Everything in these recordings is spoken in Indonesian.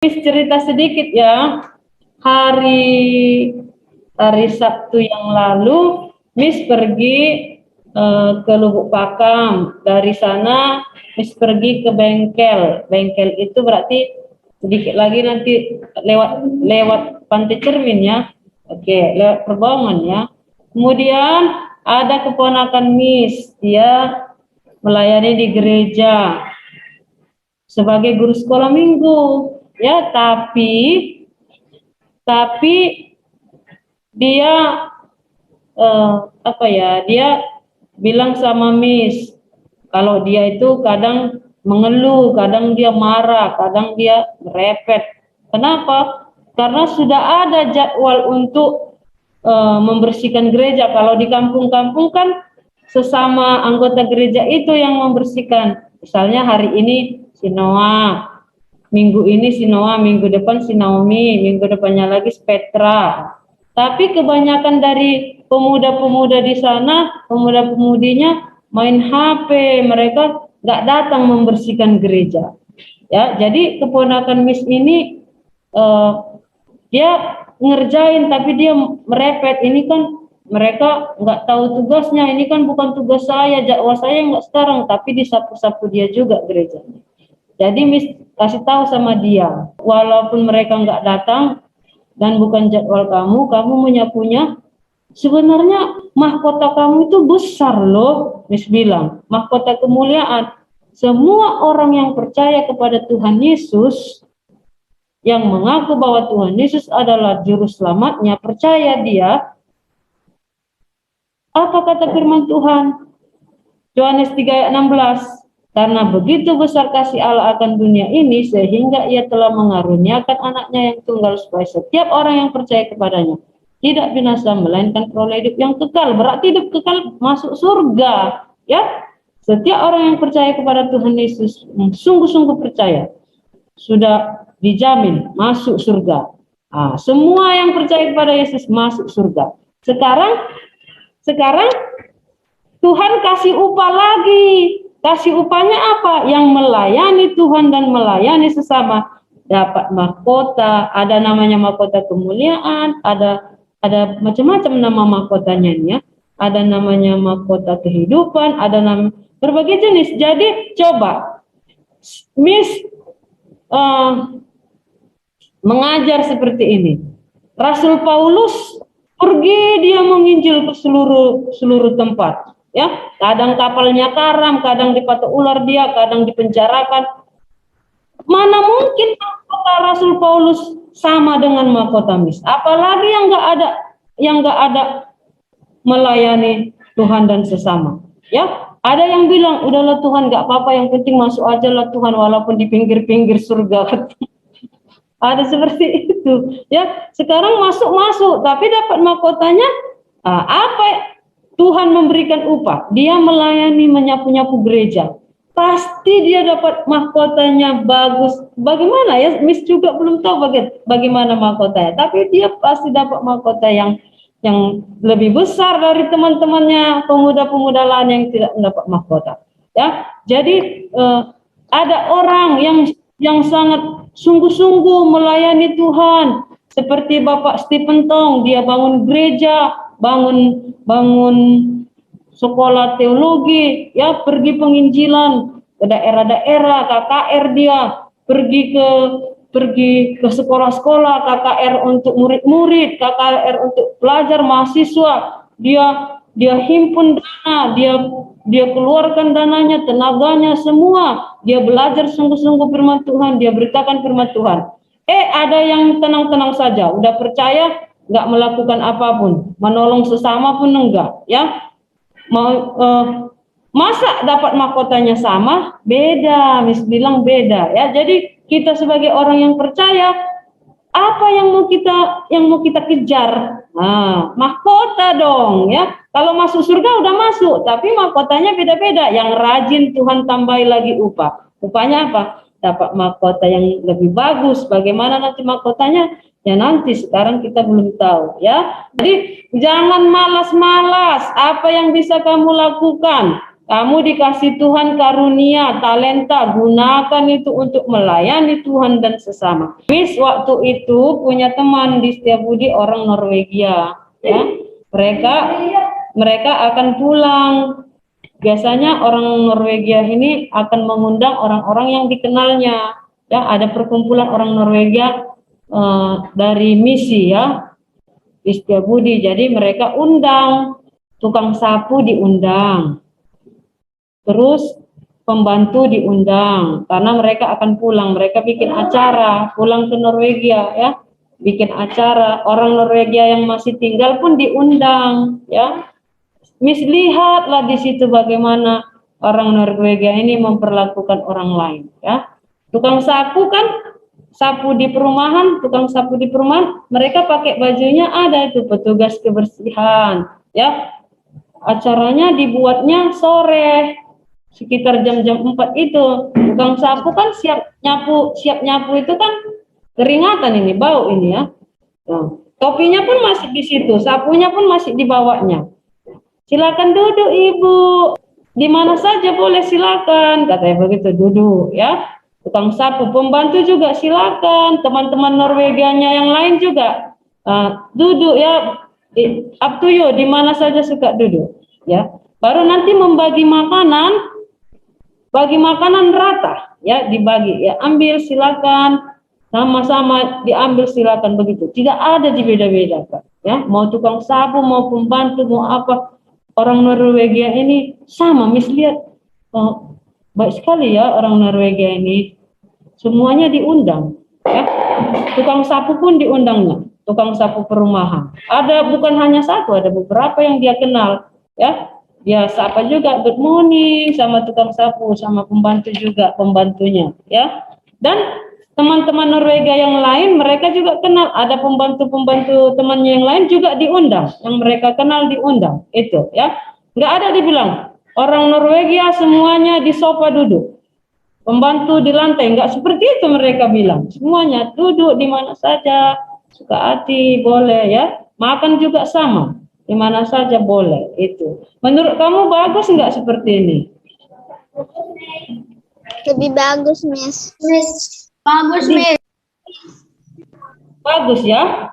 Miss cerita sedikit ya. Hari Sabtu yang lalu, Miss pergi ke Lubuk Pakam. Dari sana, Miss pergi ke bengkel. Bengkel itu berarti sedikit lagi nanti lewat Pantai Cermin ya. Oke, lewat Perbaungan ya. Kemudian ada keponakan Miss, dia melayani di gereja sebagai guru sekolah minggu ya, tapi dia dia bilang sama Miss kalau dia itu kadang mengeluh, kadang dia marah, kadang dia merepet. Kenapa? Karena sudah ada jadwal untuk membersihkan gereja. Kalau di kampung-kampung kan sesama anggota gereja itu yang membersihkan. Misalnya hari ini si Noah, minggu ini si Noah, minggu depan si Naomi, minggu depannya lagi si Petra. Tapi kebanyakan dari pemuda-pemuda di sana, pemuda-pemudinya main HP, mereka nggak datang membersihkan gereja. Ya, jadi keponakan Miss ini dia ngerjain tapi dia merepet. Ini kan mereka nggak tahu tugasnya, ini kan bukan tugas saya, jadwal saya nggak sekarang, tapi disapu-sapu dia juga gerejanya. Jadi Miss kasih tahu sama dia, walaupun mereka nggak datang dan bukan jadwal kamu menyapunya, sebenarnya mahkota kamu itu besar loh. Miss bilang, mahkota kemuliaan. Semua orang yang percaya kepada Tuhan Yesus, yang mengaku bahwa Tuhan Yesus adalah juru selamatnya, percaya dia. Apa kata firman Tuhan? Yohanes 3 ayat 16. Karena begitu besar kasih Allah akan dunia ini, sehingga ia telah mengaruniakan anaknya yang tunggal, supaya setiap orang yang percaya kepadanya tidak binasa, melainkan peroleh hidup yang kekal. Berarti hidup kekal masuk surga. Ya, setiap orang yang percaya kepada Tuhan Yesus, sungguh-sungguh percaya, sudah dijamin masuk surga. Semua yang percaya kepada Yesus masuk surga. Sekarang Tuhan kasih upah lagi. Kasih upahnya apa? Yang melayani Tuhan dan melayani sesama dapat mahkota. Ada namanya mahkota kemuliaan, ada macam-macam nama mahkotanya ya. Ada namanya mahkota kehidupan, ada nama berbagai jenis. Jadi coba Miss mengajar seperti ini. Rasul Paulus pergi, dia menginjil ke seluruh tempat. Ya, kadang kapalnya karam, kadang dipatok ular dia, kadang dipenjarakan. Mana mungkin mahkota Rasul Paulus sama dengan mahkota Miss? Apalagi yang nggak ada melayani Tuhan dan sesama. Ya, ada yang bilang udahlah Tuhan, nggak apa-apa, yang penting masuk aja lah Tuhan, walaupun di pinggir-pinggir surga. Ada seperti itu. Ya, sekarang masuk, tapi dapat mahkotanya apa? Tuhan memberikan upah, dia melayani, menyapu-nyapu gereja, pasti dia dapat mahkotanya bagus. Bagaimana ya, Miss juga belum tahu bagaimana mahkotanya, tapi dia pasti dapat mahkota yang lebih besar dari teman-temannya pemuda-pemuda lain yang tidak mendapat mahkota. Ya, jadi ada orang yang sangat sungguh-sungguh melayani Tuhan, seperti Bapak Stephen Tong, dia bangun gereja, bangun sekolah teologi, ya, pergi penginjilan ke daerah-daerah, KKR dia pergi ke sekolah-sekolah, KKR untuk murid-murid, KKR untuk pelajar mahasiswa, dia himpun dana, dia keluarkan dananya, tenaganya semua, dia belajar sungguh-sungguh firman Tuhan, dia beritakan firman Tuhan. Ada yang tenang-tenang saja, udah percaya, nggak melakukan apapun, menolong sesama pun enggak, ya. Masa dapat mahkotanya sama? Beda, Miss bilang beda, ya. Jadi kita sebagai orang yang percaya, apa yang mau kita kejar? Mahkota dong, ya. Kalau masuk surga udah masuk, tapi mahkotanya beda-beda. Yang rajin Tuhan tambahi lagi upah. Upahnya apa? Dapat mahkota yang lebih bagus. Bagaimana nanti mahkotanya? Ya nanti, sekarang kita belum tahu, ya. Jadi jangan malas-malas. Apa yang bisa kamu lakukan? Kamu dikasih Tuhan karunia, talenta, gunakan itu untuk melayani Tuhan dan sesama. Miss waktu itu punya teman di Setiabudi orang Norwegia, ya. Mereka akan pulang. Biasanya orang Norwegia ini akan mengundang orang-orang yang dikenalnya. Ya, ada perkumpulan orang Norwegia dari misi ya di Setiabudi. Jadi mereka undang tukang sapu diundang. Terus pembantu diundang karena mereka akan pulang, mereka bikin acara, pulang ke Norwegia ya, bikin acara. Orang Norwegia yang masih tinggal pun diundang ya. Miss lihatlah di situ bagaimana orang Norwegia ini memperlakukan orang lain ya. Tukang sapu kan, sapu di perumahan, tukang sapu di perumahan, mereka pakai bajunya ada itu petugas kebersihan ya. Acaranya dibuatnya sore sekitar jam-jam 4 itu. Tukang sapu kan siap nyapu itu kan keringatan ini, bau ini ya. Nah, topinya pun masih di situ, sapunya pun masih dibawanya. Silakan duduk Ibu, di mana saja boleh silakan, katanya begitu, duduk ya. Tukang sapu, pembantu juga silakan, teman-teman Norwegianya yang lain juga duduk ya, up to you, di mana saja suka duduk ya. Baru nanti membagi makanan, bagi makanan rata ya, dibagi ya, ambil silakan, sama-sama diambil silakan, begitu, tidak ada dibeda-bedakan ya, mau tukang sapu mau pembantu mau apa, orang Norwegia ini sama. Miss lihat baik sekali ya orang Norwegia ini, semuanya diundang ya, tukang sapu pun diundangnya, tukang sapu perumahan ada, bukan hanya satu, ada beberapa yang dia kenal ya. Dia sapa juga good morning sama tukang sapu, sama pembantu juga, pembantunya ya. Dan teman-teman Norwegia yang lain mereka juga kenal, ada pembantu-pembantu temannya yang lain juga diundang, yang mereka kenal diundang itu ya. Nggak ada dibilang orang Norwegia semuanya di sofa duduk, pembantu di lantai, nggak seperti itu mereka bilang. Semuanya duduk di mana saja suka hati boleh ya, makan juga sama, di mana saja boleh itu. Menurut kamu bagus nggak seperti ini? Lebih bagus, Miss. Bagus, Miss. Bagus ya?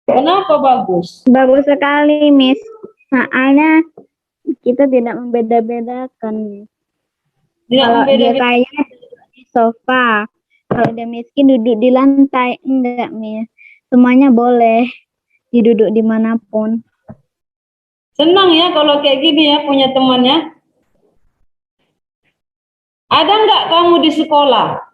Kenapa bagus? Bagus sekali, Miss. Soalnya kita tidak membeda-bedakan. Kalau dia kaya di sofa, kalau dia miskin duduk di lantai, enggak, Miss. Semuanya boleh diduduk dimanapun. Senang ya kalau kayak gini ya, punya temannya. Ada nggak kamu di sekolah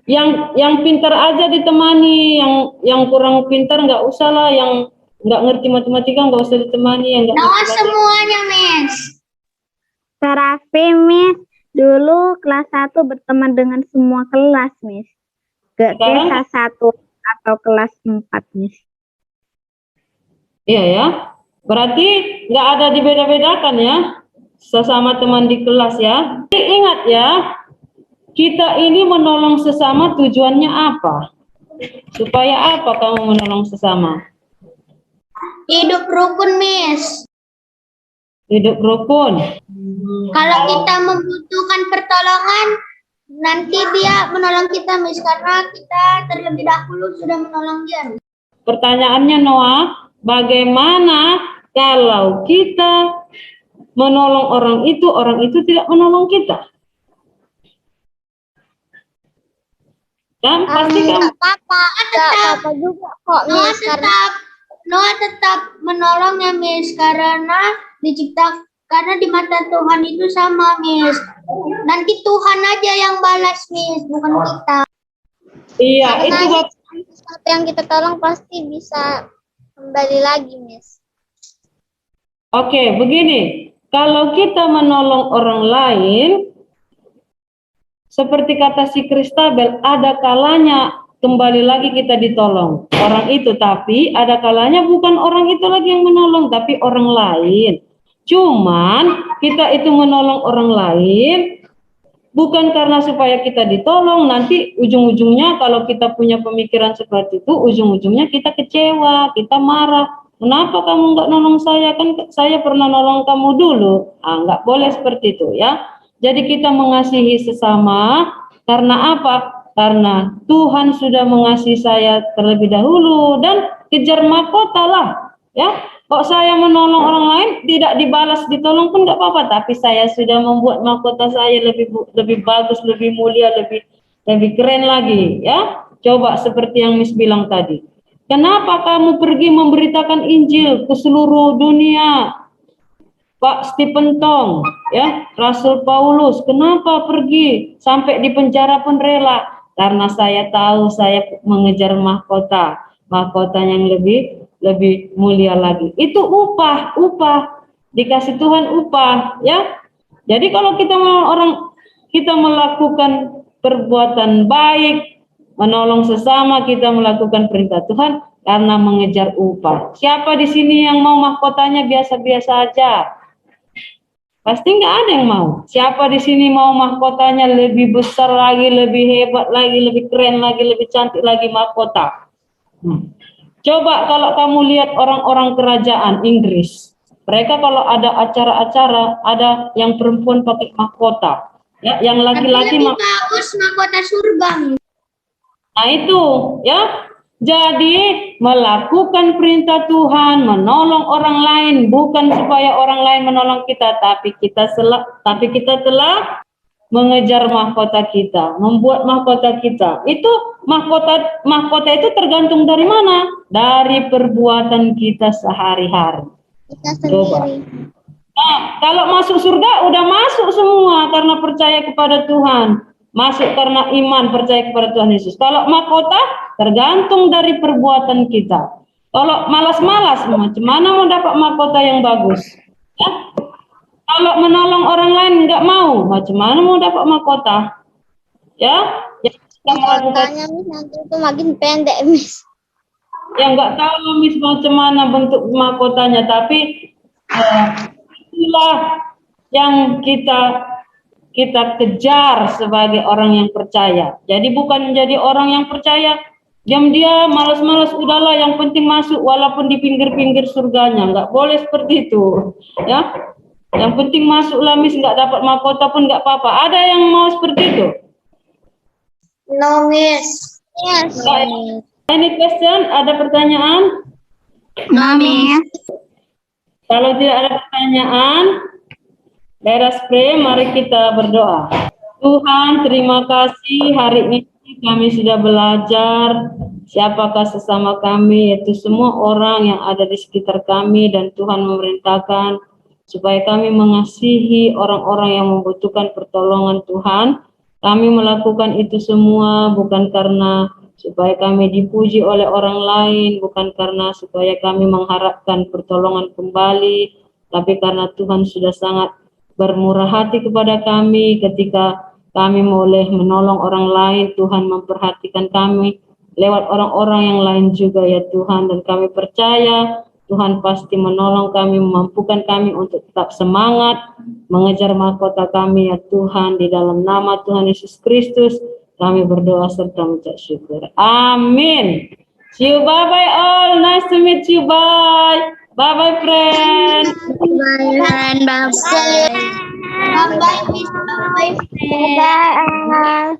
yang pintar aja ditemani, yang kurang pintar nggak usah lah, yang nggak ngerti matematika nggak usah ditemani, yang nggak ngerti semuanya, Miss. Terapi, Miss. Dulu kelas 1 berteman dengan semua kelas, Miss. Kelas 1 atau kelas 4, Miss. Iya ya. Berarti nggak ada dibeda-bedakan ya, sesama teman di kelas ya. Ingat ya, kita ini menolong sesama tujuannya apa? Supaya apa kamu menolong sesama? Hidup rukun, Miss. Hidup rukun. Kalau kita membutuhkan pertolongan, nanti dia menolong kita, Miss, karena kita terlebih dahulu sudah menolong dia. Pertanyaannya Noah, bagaimana kalau kita menolong orang itu tidak menolong kita? Kan pasti kan? Apa juga kok, Miss. Noah tetap menolongnya, Miss, karena karena di mata Tuhan itu sama, Miss. Nanti Tuhan aja yang balas, Miss, bukan kita. Iya, karena itu sesuatu yang kita tolong pasti bisa kembali lagi, Miss. Oke, begini. Kalau kita menolong orang lain, seperti kata si Kristabel, ada kalanya kembali lagi kita ditolong orang itu, tapi ada kalanya bukan orang itu lagi yang menolong, tapi orang lain. Cuman kita itu menolong orang lain bukan karena supaya kita ditolong, nanti ujung-ujungnya kalau kita punya pemikiran seperti itu, ujung-ujungnya kita kecewa, kita marah. Kenapa kamu nggak nolong saya? Kan saya pernah nolong kamu dulu. Nggak boleh seperti itu ya. Jadi kita mengasihi sesama karena apa? Karena Tuhan sudah mengasihi saya terlebih dahulu dan kejar mahkota lah. Ya, kok saya menolong orang lain tidak dibalas ditolong pun nggak apa-apa. Tapi saya sudah membuat mahkota saya lebih bagus, lebih mulia, lebih keren lagi. Ya, coba seperti yang Miss bilang tadi. Kenapa kamu pergi memberitakan Injil ke seluruh dunia? Pak Stephen Tong, ya, Rasul Paulus, kenapa pergi sampai di penjara pun rela? Karena saya tahu saya mengejar mahkota yang lebih mulia lagi. Itu upah, dikasih Tuhan upah, ya. Jadi kalau kita melakukan perbuatan baik, menolong sesama, kita melakukan perintah Tuhan karena mengejar upah. Siapa di sini yang mau mahkotanya biasa-biasa aja? Pasti nggak ada yang mau. Siapa di sini mau mahkotanya lebih besar lagi, lebih hebat lagi, lebih keren lagi, lebih cantik lagi mahkota? Coba kalau kamu lihat orang-orang kerajaan Inggris, mereka kalau ada acara-acara, ada yang perempuan pakai mahkota, ya, yang laki-laki bagus mahkota surga. Nah itu, ya. Jadi melakukan perintah Tuhan, menolong orang lain, bukan supaya orang lain menolong kita, tapi kita telah mengejar mahkota kita, membuat mahkota kita. Itu mahkota itu tergantung dari mana? Dari perbuatan kita sehari-hari. Coba. Nah, kalau masuk surga udah masuk semua karena percaya kepada Tuhan. Masuk karena iman, percaya kepada Tuhan Yesus. Kalau mahkota tergantung dari perbuatan kita. Kalau malas-malas, macam mana mau dapat mahkota yang bagus? Ya? Kalau menolong orang lain nggak mau, macam mana mau dapat mahkota? Ya, mahkotanya nanti itu makin pendek, Miss. Ya nggak tahu Miss macam mana bentuk mahkotanya, tapi itulah yang kita kejar sebagai orang yang percaya. Jadi bukan menjadi orang yang percaya diam-diam, malas-malas, udahlah yang penting masuk walaupun di pinggir-pinggir surganya. Nggak boleh seperti itu, ya. Yang penting masuklah Miss, nggak dapat mahkota pun nggak apa-apa. Ada yang mau seperti itu? No, Miss. Yes. Any question? Ada pertanyaan? No, Miss. Kalau tidak ada pertanyaan, let us pray, mari kita berdoa. Tuhan, terima kasih hari ini kami sudah belajar siapakah sesama kami, yaitu semua orang yang ada di sekitar kami, dan Tuhan memerintahkan supaya kami mengasihi orang-orang yang membutuhkan pertolongan Tuhan. Kami melakukan itu semua bukan karena supaya kami dipuji oleh orang lain, bukan karena supaya kami mengharapkan pertolongan kembali, tapi karena Tuhan sudah sangat bermurah hati kepada kami ketika kami boleh menolong orang lain. Tuhan memperhatikan kami lewat orang-orang yang lain juga ya Tuhan, dan kami percaya Tuhan pasti menolong kami, memampukan kami untuk tetap semangat mengejar mahkota kami ya Tuhan. Di dalam nama Tuhan Yesus Kristus kami berdoa serta mengucap syukur. Amin. See you, bye-bye all. Nice to meet you. Bye. Bye-bye, friend. Bye, bye. Bye, bye. Bye, bye.